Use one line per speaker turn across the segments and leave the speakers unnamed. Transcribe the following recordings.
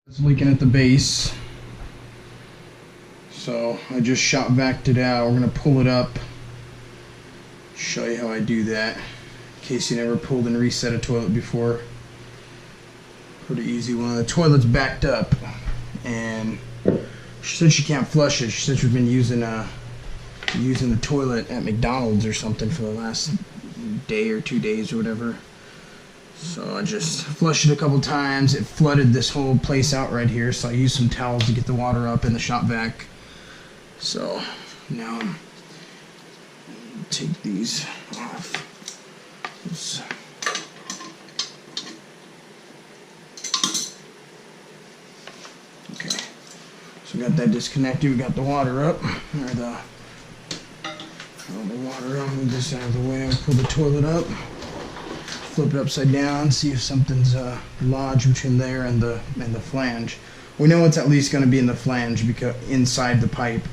It's leaking at the base, so I just shop vacked it out. We're gonna pull it up, show you how I do that in case you never pulled and reset a toilet before. Pretty easy one. The toilet's backed up and she said she can't flush it. She said she's been using the toilet at McDonald's or something for the last day or 2 days or whatever. So I just flushed it a couple times. It flooded this whole place out right here, so I used some towels to get the water up in the shop vac. So now I'm take these off. Okay, so we got that disconnected. We got the water up, or the water up. Move this out of the way. I'll pull the toilet up. Flip it upside down, see if something's lodged between there and the flange. We know it's at least going to be in the flange, because inside the pipe.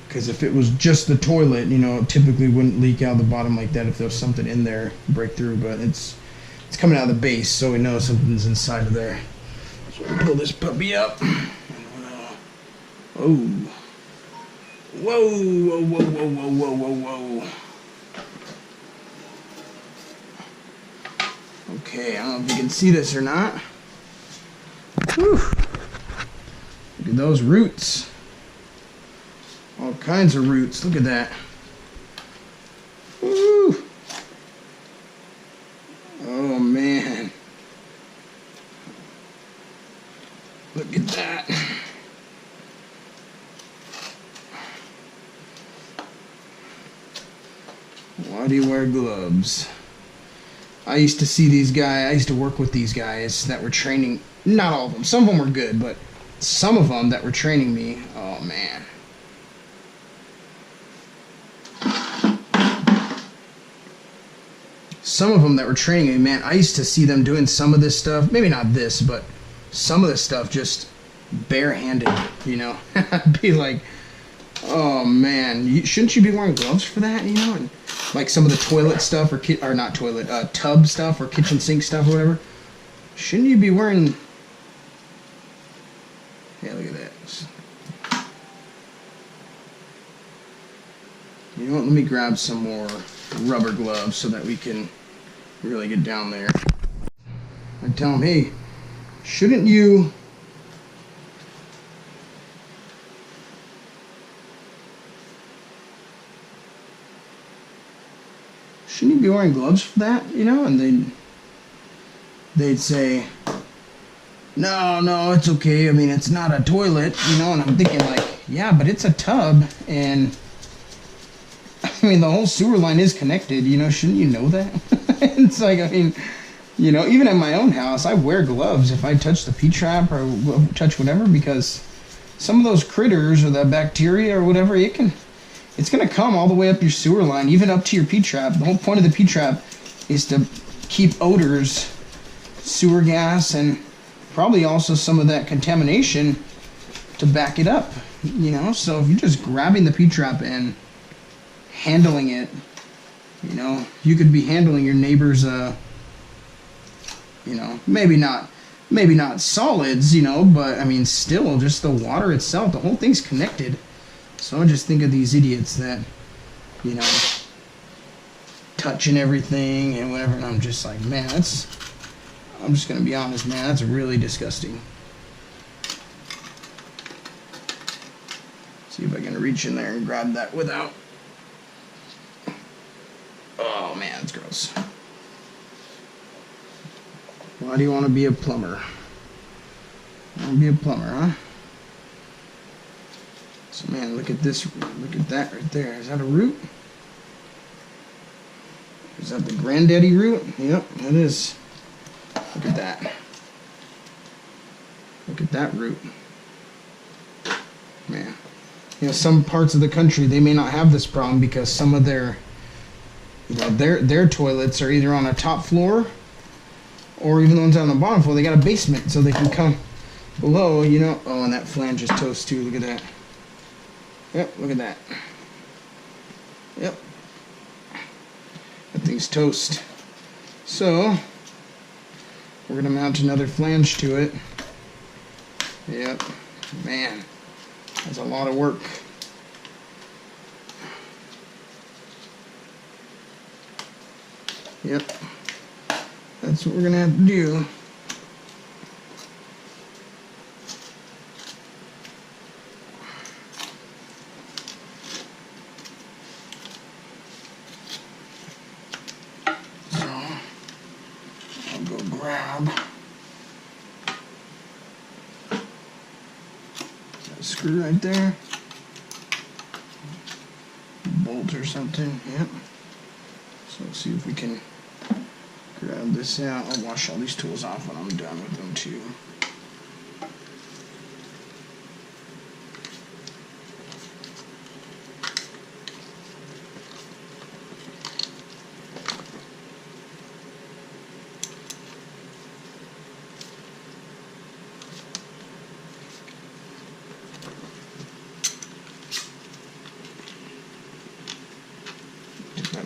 Because if it was just the toilet, you know, it typically wouldn't leak out the bottom like that if there was something in there, break through. But it's coming out of the base, so we know something's inside of there. So we'll pull this puppy up. Oh, whoa, whoa, whoa, whoa, whoa, whoa, whoa, whoa. Okay, I don't know if you can see this or not. Whew. Look at those roots. All kinds of roots. Look at that. Woo. Oh, man. Look at that. Why do you wear gloves? I used to see these guys, I used to work with these guys that were training, not all of them, some of them were good, but some of them that were training me, oh man. Some of them that were training me, man, I used to see them doing some of this stuff, maybe not this, but some of this stuff just barehanded, you know. I'd be like, oh man, shouldn't you be wearing gloves for that, you know? And like some of the toilet stuff, or not toilet, tub stuff, or kitchen sink stuff, or whatever. Shouldn't you be wearing? Yeah, look at that. You know what? Let me grab some more rubber gloves so that we can really get down there. I tell them, hey, shouldn't you? Shouldn't you be wearing gloves for that, you know? And they'd say, no, it's okay. I mean, it's not a toilet, you know? And I'm thinking like, yeah, but it's a tub, and I mean, the whole sewer line is connected, you know? Shouldn't you know that? It's like, I mean, you know, even at my own house, I wear gloves if I touch the P-trap or touch whatever, because some of those critters or the bacteria or whatever, it's going to come all the way up your sewer line, even up to your P-trap. The whole point of the P-trap is to keep odors, sewer gas, and probably also some of that contamination to back it up, you know? So if you're just grabbing the P-trap and handling it, you know, you could be handling your neighbor's, you know, maybe not solids, you know, but I mean, still, just the water itself, the whole thing's connected. So I just think of these idiots that, you know, touching everything and whatever, and I'm just like, man, I'm just going to be honest, man, that's really disgusting. See if I can reach in there and grab that without. Oh, man, it's gross. Why do you want to be a plumber? You want to be a plumber, huh? So, man, look at this. Look at that right there. Is that a root? Is that the granddaddy root? Yep, it is. Look at that. Look at that root. Man. You know, some parts of the country, they may not have this problem because some of their, you know, their toilets are either on a top floor or even the ones on the bottom floor. They got a basement so they can come below, you know. Oh, and that flange is toast too. Look at that. Yep, look at that. Yep. That thing's toast. So, we're going to mount another flange to it. Yep. Man, that's a lot of work. Yep. That's what we're gonna have to do. Grab that screw right there, bolt or something. Yep. So let's see if we can grab this out. I'll wash all these tools off when I'm done with them too.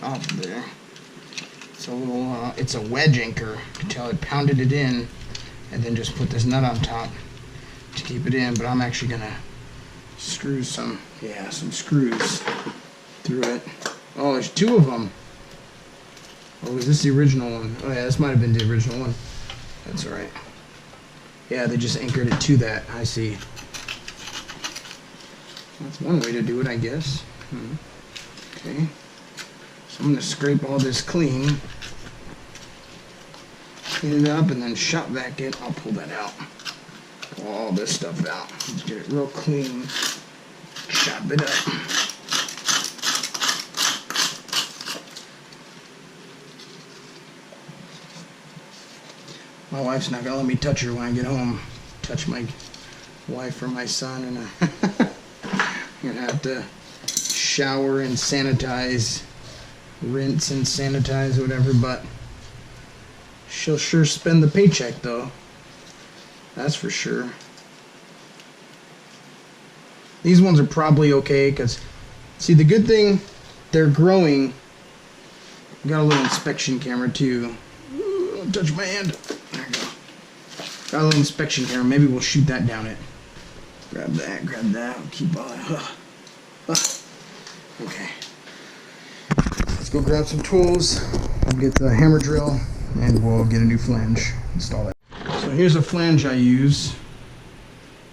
Off there. It's a little, it's a wedge anchor. You can tell it pounded it in and then just put this nut on top to keep it in, but I'm actually gonna screw some screws through it. Oh, there's two of them. Oh, is this the original one? Oh yeah, this might have been the original one. That's all right. Yeah, they just anchored it to that. I see. That's one way to do it, I guess. Okay. So I'm going to scrape all this clean it up, and then shop vac it. I'll pull that out. Pull all this stuff out. Let's get it real clean. Shop it up. My wife's not going to let me touch her when I get home. Touch my wife or my son, and I'm going to have to shower and sanitize. Rinse and sanitize, whatever, but she'll sure spend the paycheck though. That's for sure. These ones are probably okay because, see, the good thing, they're growing. Got a little inspection camera too. Ooh, don't touch my hand. There we go. Got a little inspection camera. Maybe we'll shoot that down it. Grab that, grab that. I'll keep all that. Okay. Let's go grab some tools, we'll get the hammer drill, and we'll get a new flange, install it. So here's a flange I use.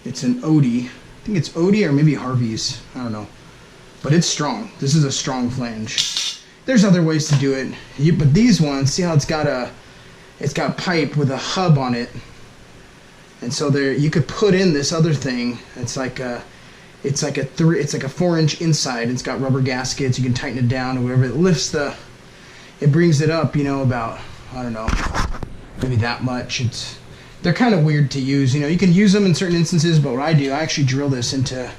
It's an Odie. I think it's Odie or maybe Harvey's, I don't know. But it's strong. This is a strong flange. There's other ways to do it, but these ones, see how it's got a pipe with a hub on it. And so there, you could put in this other thing. It's like a 4-inch inside. It's got rubber gaskets. You can tighten it down or whatever. It lifts it brings it up, about, I don't know, maybe that much. They're kind of weird to use. You can use them in certain instances, but what I do, I actually drill this into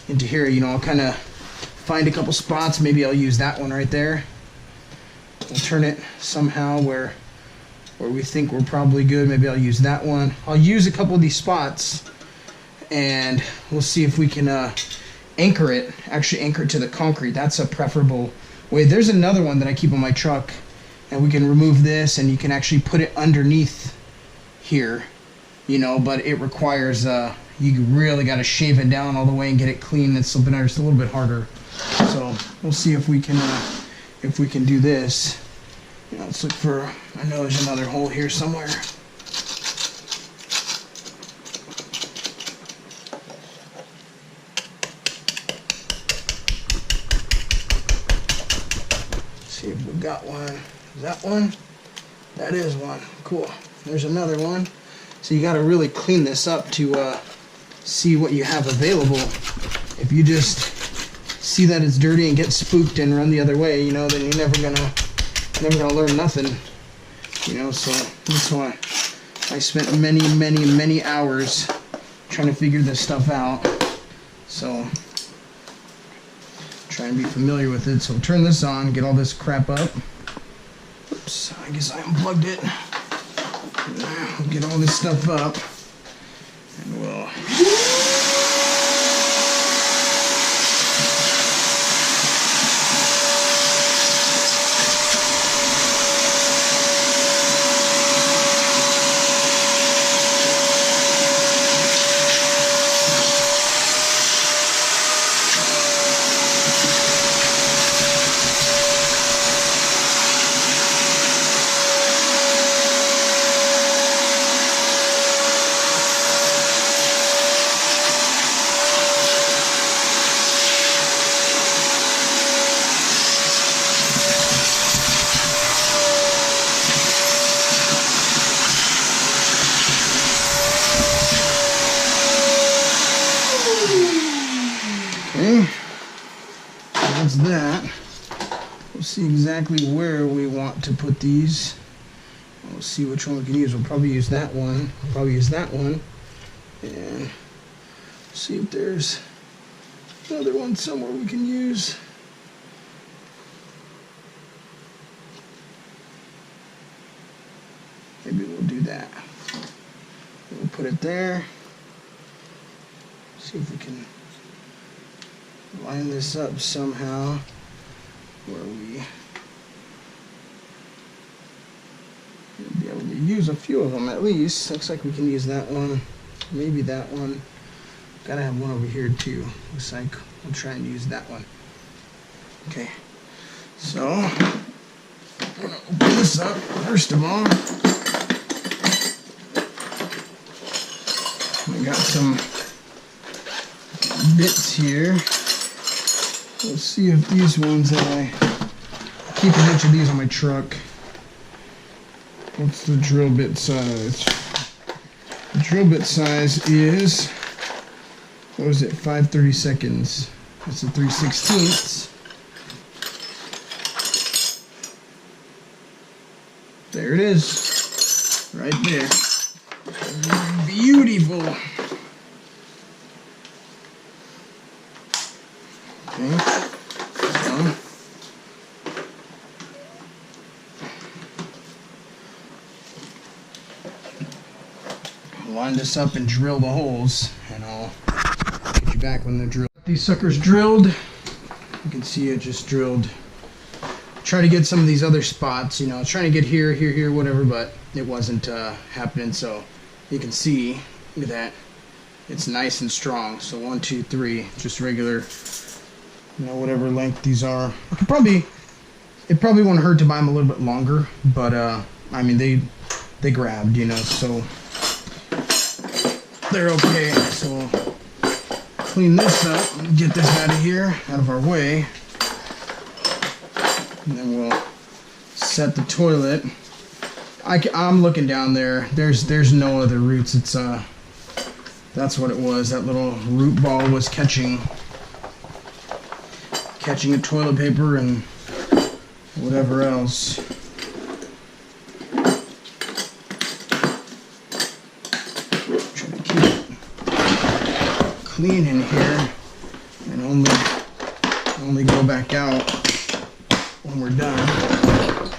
here. I'll kind of find a couple spots. Maybe I'll use that one right there. We'll turn it somehow where we think we're probably good. Maybe I'll use that one. I'll use a couple of these spots, and we'll see if we can anchor it to the concrete. That's a preferable way. There's another one that I keep on my truck, and we can remove this, and you can actually put it underneath here, but it requires, you really got to shave it down all the way and get it clean. It's a little bit harder. So we'll see if we can do this. Let's look for, I know there's another hole here somewhere. See if we got one. Is that one? That is one. Cool. There's another one. So you got to really clean this up to see what you have available. If you just see that it's dirty and get spooked and run the other way, then you're never gonna learn nothing. So that's why I spent many hours trying to figure this stuff out. So try and be familiar with it. So we'll turn this on, get all this crap up. Oops, I guess I unplugged it. We'll get all this stuff up, and we'll that, we'll see exactly where we want to put these. We'll see which one we can use. We'll probably use that one. We'll probably use that one. And see if there's another one somewhere we can use. Maybe we'll do that. We'll put it there. See if we can line this up somehow where we will be able to use a few of them at least. Looks like we can use that one, maybe that one. Gotta have one over here too. Looks like we'll try and use that one. Okay, so I'm gonna open this up first of all. I got some bits here. Let's see if these ones that I keep a bunch of these on my truck. What's the drill bit size? The drill bit size is, what was it, 5/32. That's a 3/16. There it is, right there. Beautiful. Okay, so line this up and drill the holes, and I'll get you back when they're drilled. These suckers drilled. You can see it just drilled. Try to get some of these other spots, you know, trying to get here, here, here, whatever, but it wasn't happening. So you can see, look at that, it's nice and strong. So 1, 2, 3, just regular, you know, whatever length these are. It probably won't hurt to buy them a little bit longer, but I mean they grabbed, you know, so they're okay. So we'll clean this up and get this out of here, out of our way, and then we'll set the toilet. I'm looking down there. There's no other roots. It's that's what it was. That little root ball was catching a toilet paper and whatever else. Try to keep it clean in here and only go back out when we're done.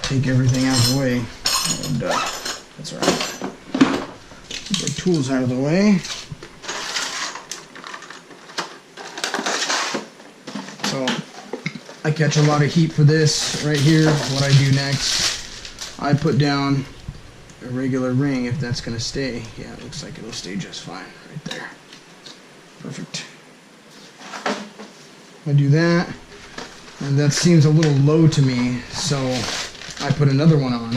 Take everything out of the way. And that's all right. Keep our tools out of the way. So I catch a lot of heat for this right here. What I do next, I put down a regular ring if that's going to stay. Yeah, it looks like it'll stay just fine right there. Perfect. I do that, and that seems a little low to me, so I put another one on.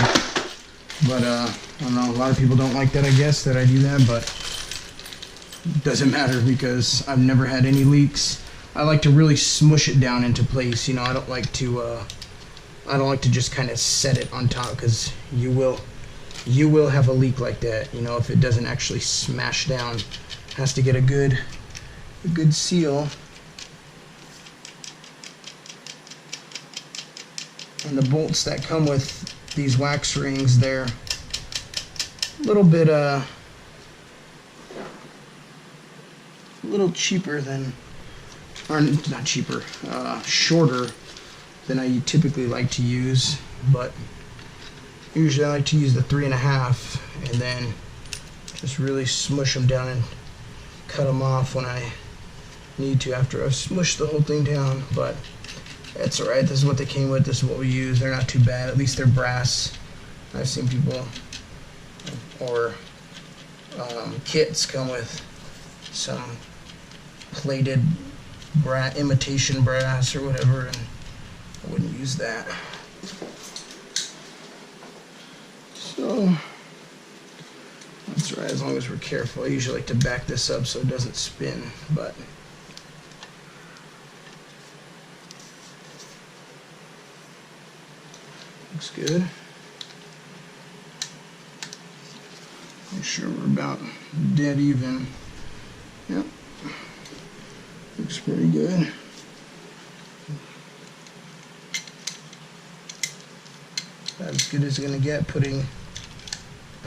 But I don't know, a lot of people don't like that, I guess, that I do that, but it doesn't matter because I've never had any leaks. I like to really smush it down into place, you know. I don't like to just kind of set it on top, because you will have a leak like that, you know, if it doesn't actually smash down. It has to get a good seal. And the bolts that come with these wax rings, they're a little bit a little cheaper than, or not cheaper, shorter than I typically like to use, but usually I like to use the 3.5 and then just really smush them down and cut them off when I need to after I've smushed the whole thing down. But that's alright, this is what they came with, this is what we use. They're not too bad, at least they're brass. I've seen people, or kits come with some plated imitation brass or whatever, and I wouldn't use that. So that's right, as long as we're careful. I usually like to back this up so it doesn't spin, but looks good. Make sure we're about dead even. Yep. Looks pretty good. as good as it's gonna get putting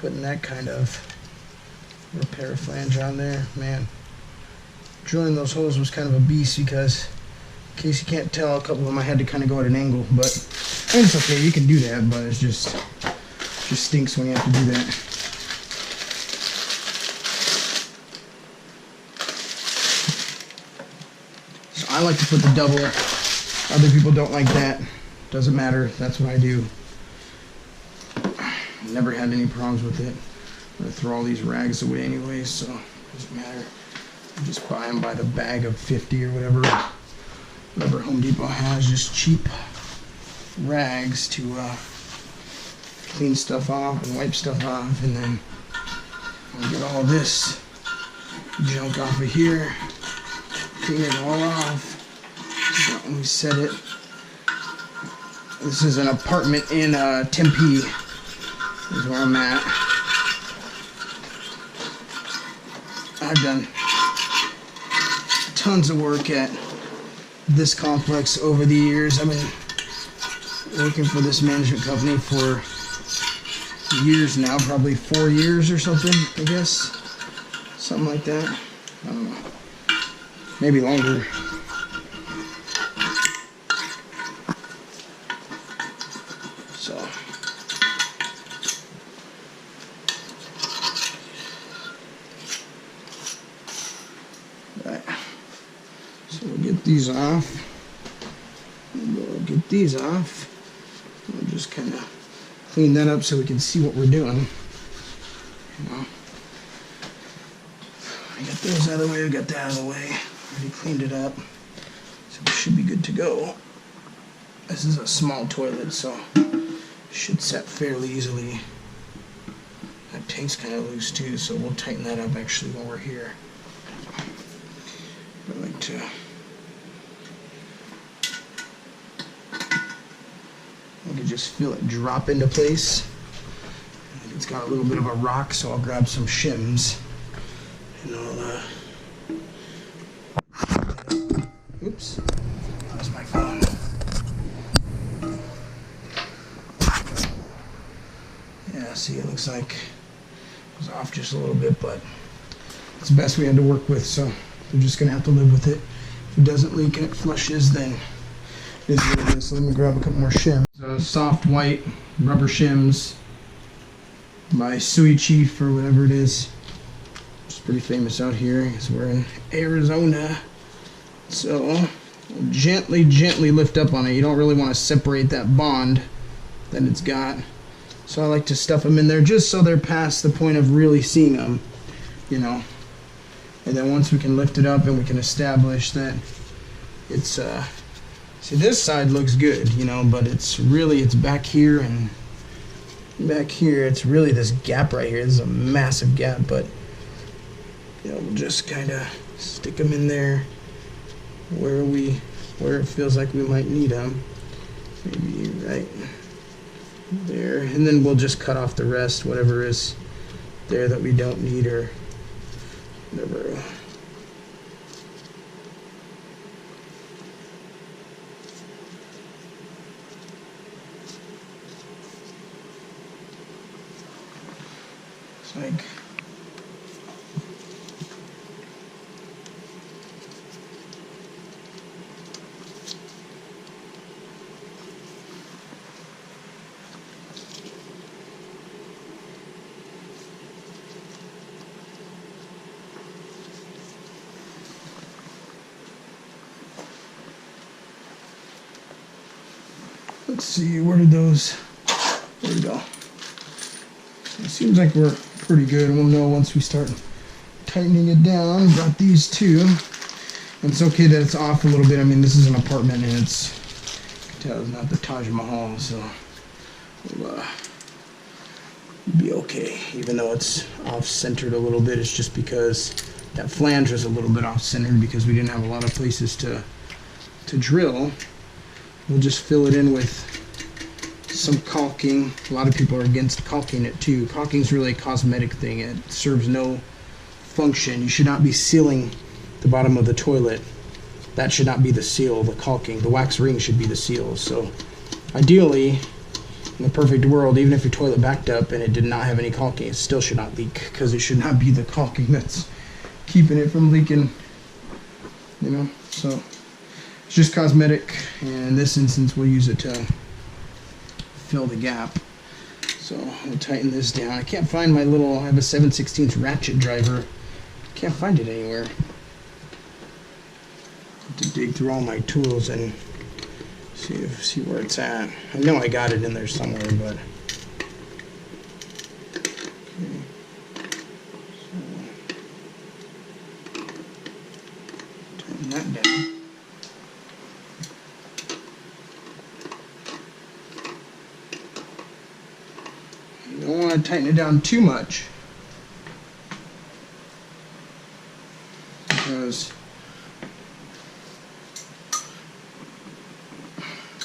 that kind of repair flange on there. Man, drilling those holes was kind of a beast because, in case you can't tell, a couple of them I had to kind of go at an angle, but I mean, it's okay, you can do that, but it just stinks when you have to do that. So I like to put the double. Other people don't like that. Doesn't matter. That's what I do. Never had any problems with it. I'm gonna throw all these rags away anyway, so it doesn't matter. I just buy them by the bag of 50 or whatever Home Depot has. Just cheap rags to clean stuff off and wipe stuff off, and then I'll get all this junk off of here, clean it all off. So when we set it, this is an apartment in Tempe, is where I'm at. I've done tons of work at this complex over the years. I've been working for this management company for years now, probably 4 years or something, I guess. Something like that. I don't know. Maybe longer. So. Right. So we'll get these off. We'll get these off. We'll just kind of clean that up so we can see what we're doing. You know. I got those out of the way, I got that out of the way. Already cleaned it up. So we should be good to go. This is a small toilet, so it should set fairly easily. That tank's kind of loose too, so we'll tighten that up actually while we're here. I like to I can just feel it drop into place. I think it's got a little bit of a rock, so I'll grab some shims and I'll oops, that's my phone. Yeah, see, it looks like it was off just a little bit, but it's the best we had to work with, so we're just gonna have to live with it. If it doesn't leak and it flushes, then it is what it is. So let me grab a couple more shims. Soft white rubber shims by Sui Chief or whatever it is. It's pretty famous out here because we're in Arizona. So gently lift up on it. You don't really want to separate that bond that it's got. So I like to stuff them in there just so they're past the point of really seeing them, you know. And then once we can lift it up and we can establish that it's see, this side looks good, you know, but it's back here and back here. It's really this gap right here. This is a massive gap, but you know, we'll just kind of stick them in there where it feels like we might need them. Maybe right there, and then we'll just cut off the rest, whatever is there that we don't need or whatever. It's like let's see, where did those, there we go. It seems like we're pretty good. We'll know once we start tightening it down. Got these two. And it's okay that it's off a little bit. I mean, this is an apartment and it's, you can tell it's not the Taj Mahal, so we'll be okay. Even though it's off-centered a little bit, it's just because that flange was a little bit off-centered because we didn't have a lot of places to drill. We'll just fill it in with some caulking. A lot of people are against caulking it too. Caulking is really a cosmetic thing. It serves no function. You should not be sealing the bottom of the toilet. That should not be the seal, the caulking. The wax ring should be the seal. So ideally, in the perfect world, even if your toilet backed up and it did not have any caulking, it still should not leak, because it should not be the caulking that's keeping it from leaking, you know. So it's just cosmetic, and in this instance we'll use it to fill the gap. So we'll tighten this down. I can't find my little, I have a 7/16 ratchet driver. Can't find it anywhere. Have to dig through all my tools and see where it's at. I know I got it in there somewhere, but okay. So tighten that down. You don't want to tighten it down too much, because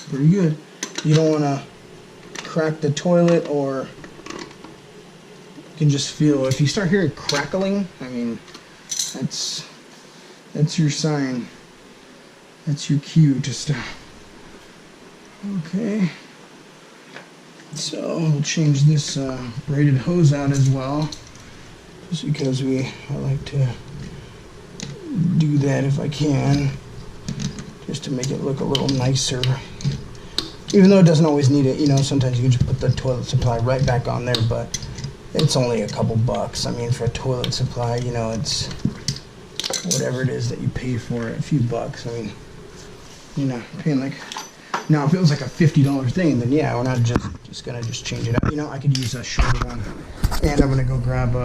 pretty good. You don't want to crack the toilet, or you can just feel, if you start hearing crackling, I mean, that's your sign. That's your cue to stop. Okay. So we'll change this braided hose out as well, just because I like to do that if I can, just to make it look a little nicer. Even though it doesn't always need it, you know, sometimes you can just put the toilet supply right back on there, but it's only a couple bucks. I mean, for a toilet supply, you know, it's whatever it is that you pay for it, a few bucks. I mean, you know, paying like, now if it was like a $50 thing, then yeah, we're not just gonna change it out. You know, I could use a shorter one. And I'm gonna go grab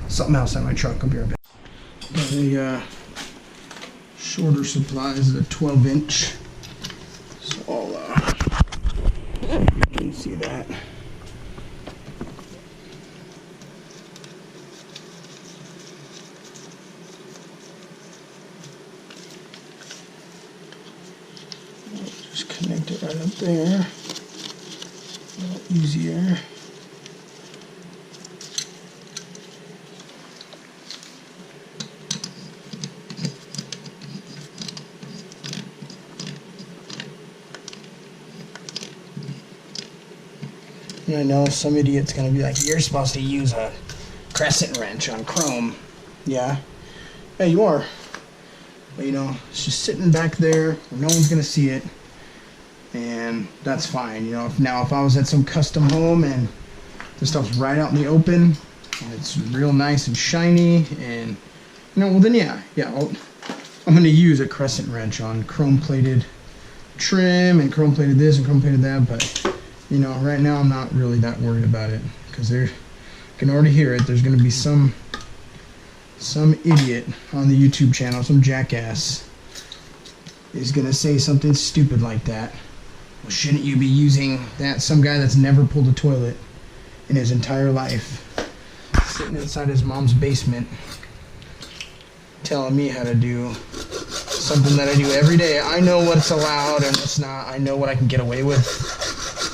something else in my truck. I'll be right back. Got a shorter supply. This is a 12-inch. So I'll you can see that. Just connect it right up there. A little easier. And I know some idiot's gonna be like, you're supposed to use a crescent wrench on chrome. Yeah. Yeah, you are. But you know, it's just sitting back there where no one's gonna see it. And that's fine. You know, if I was at some custom home and the stuff's right out in the open and it's real nice and shiny, and you know, well then yeah, I'm gonna use a crescent wrench on chrome plated trim and chrome plated this and chrome plated that. But you know, right now I'm not really that worried about it, because I can already hear it. There's gonna be some idiot on the YouTube channel, some jackass, is gonna say something stupid like that. Well, shouldn't you be using that? Some guy that's never pulled a toilet in his entire life, sitting inside his mom's basement, telling me how to do something that I do every day. I know what's allowed and what's not. I know what I can get away with.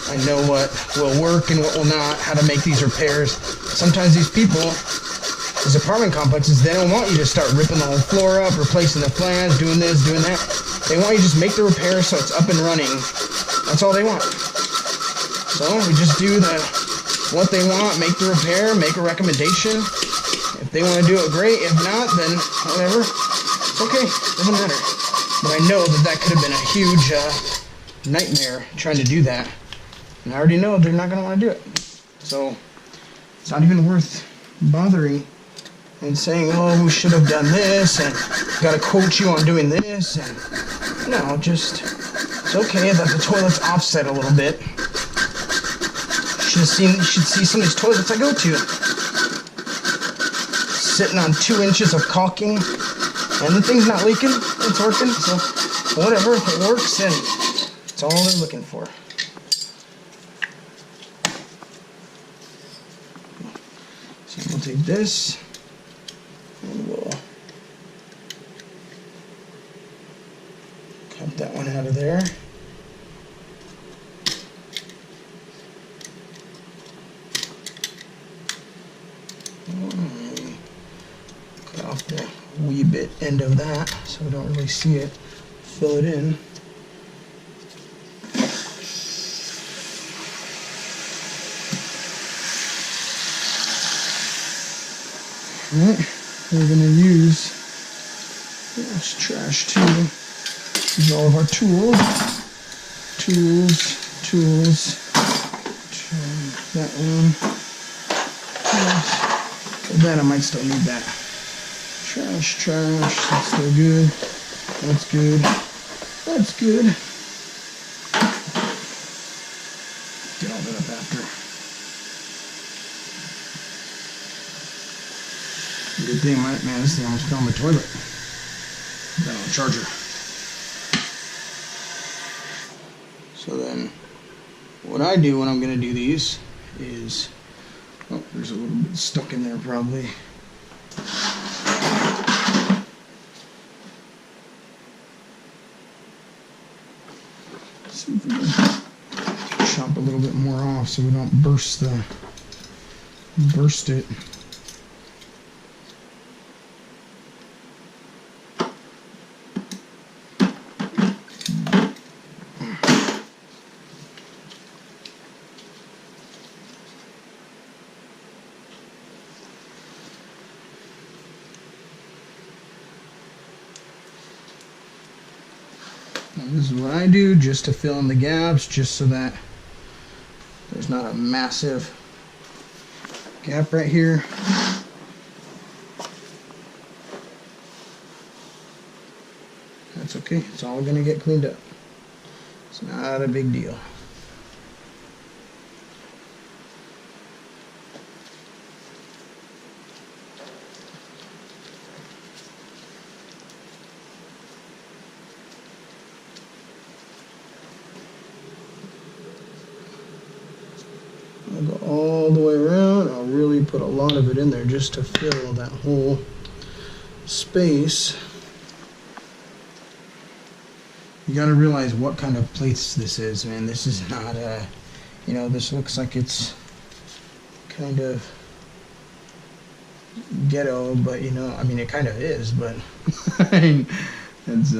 I know what will work and what will not, how to make these repairs. Sometimes these people, these apartment complexes, they don't want you to start ripping the whole floor up, replacing the flange, doing this, doing that. They want you to just make the repair so it's up and running. That's all they want. So we just do what they want, make the repair, make a recommendation. If they want to do it, great. If not, then whatever. It's okay. Doesn't matter. But I know that could have been a huge nightmare trying to do that. And I already know they're not going to want to do it. So it's not even worth bothering and saying, oh, we should have done this, and got to quote you on doing this. And no, just, it's okay that the toilet's offset a little bit. You should see some of these toilets I go to. Sitting on 2 inches of caulking, and the thing's not leaking, it's working, so whatever, if it works, then it's all they're looking for. So we'll take this, and we'll cut that one out of there. Cut off the wee bit end of that so we don't really see it. Fill it in. Alright, we're going to use this trash too. Use all of our tools. That one. That I might still need that. Trash. That's still good. That's good. Get all that up after. Good thing, man, this thing almost fell in the toilet. Got on the charger. So then, what I do when I'm going to do these is, oh, there's a little bit stuck in there probably. Let's see if we can chop a little bit more off so we don't burst it. This is what I do just to fill in the gaps, just so that there's not a massive gap right here. That's okay, it's all going to get cleaned up. It's not a big deal. I'll go all the way around. I'll really put a lot of it in there just to fill that whole space. You got to realize what kind of plates this is, man. This is not a, you know, this looks like it's kind of ghetto, but you know, I mean, it kind of is, but I mean, it's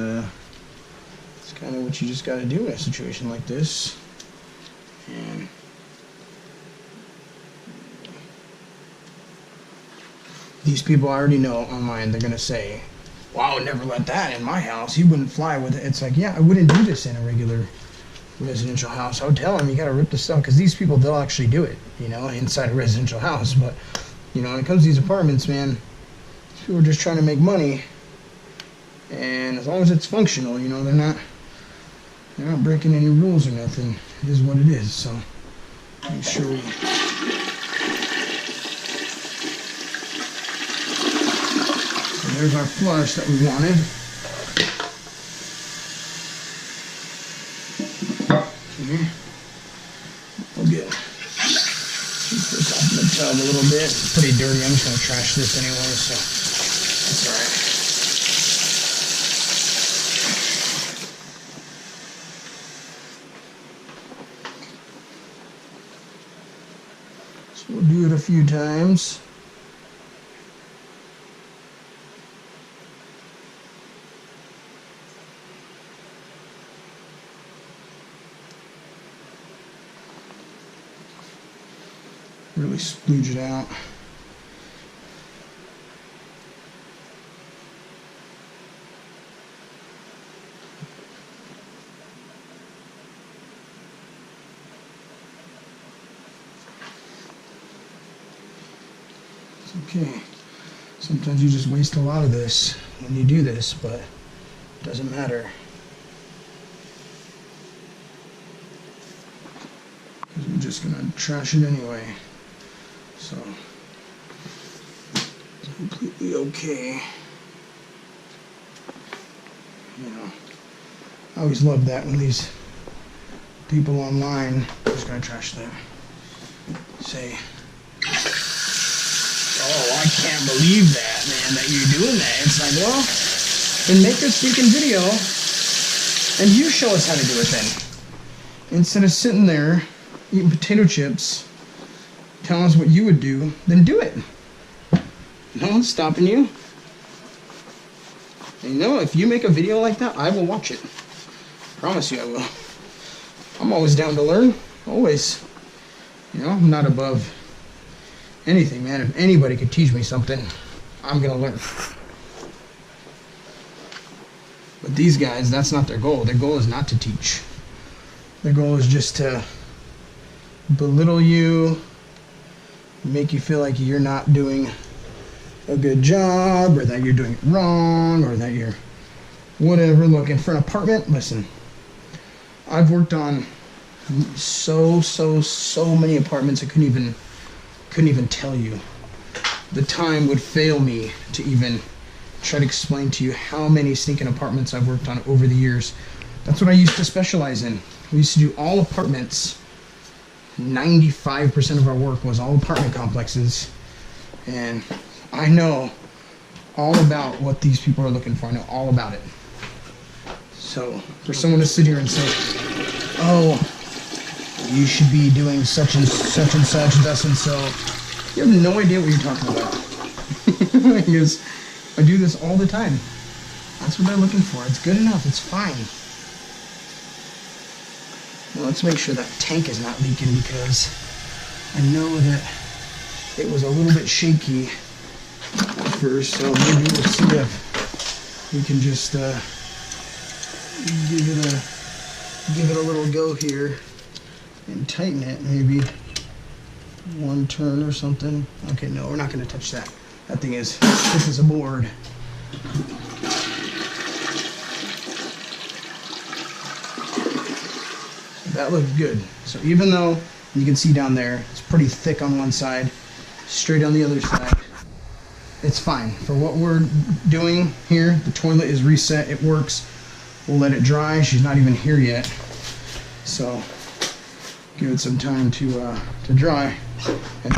kind of what you just got to do in a situation like this. And these people I already know online, they're going to say, well, I would never let that in my house. You wouldn't fly with it. It's like, yeah, I wouldn't do this in a regular residential house. I would tell them, you got to rip the stuff, because these people, they'll actually do it, you know, inside a residential house. But, you know, when it comes to these apartments, man, people are just trying to make money. And as long as it's functional, you know, they're not breaking any rules or nothing. It is what it is. So make sure we... There's our flush that we wanted. Okay. We'll get this off in the tub a little bit. It's pretty dirty. I'm just going to trash this anyway, so that's alright. So we'll do it a few times. Really splooge it out. It's okay. Sometimes you just waste a lot of this when you do this, but it doesn't matter. Because we're just going to trash it anyway. So, completely okay. You know, I always love that when these people online, I'm just gonna trash them, say, oh, I can't believe that, man, that you're doing that. It's like, well, then make a freaking video and you show us how to do it then. Instead of sitting there eating potato chips, tell us what you would do, then do it. No one's stopping you. And you know, if you make a video like that, I will watch it. Promise you I will. I'm always down to learn. Always. You know, I'm not above anything, man. If anybody could teach me something, I'm gonna learn. But these guys, that's not their goal. Their goal is not to teach. Their goal is just to belittle you, make you feel like you're not doing a good job, or that you're doing it wrong, or that you're whatever. Look, for an apartment, listen, I've worked on so many apartments I couldn't even tell you. The time would fail me to even try to explain to you how many stinking apartments I've worked on over the years. That's what I used to specialize in. We used to do all apartments. 95% of our work was all apartment complexes, and I know all about what these people are looking for. I know all about it. So for someone to sit here and say, oh, you should be doing such and such and such, thus and so, you have no idea what you're talking about. Because I do this all the time. That's what they're looking for. It's good enough. It's fine. Well, let's make sure that tank is not leaking, because I know that it was a little bit shaky at first. So maybe we'll see if we can just give it a little go here and tighten it. Maybe one turn or something. Okay, no, we're not going to touch that. That thing is stiff as a board. That looks good. So even though you can see down there, it's pretty thick on one side, straight on the other side, it's fine. For what we're doing here, the toilet is reset, it works. We'll let it dry. She's not even here yet. So give it some time to dry. And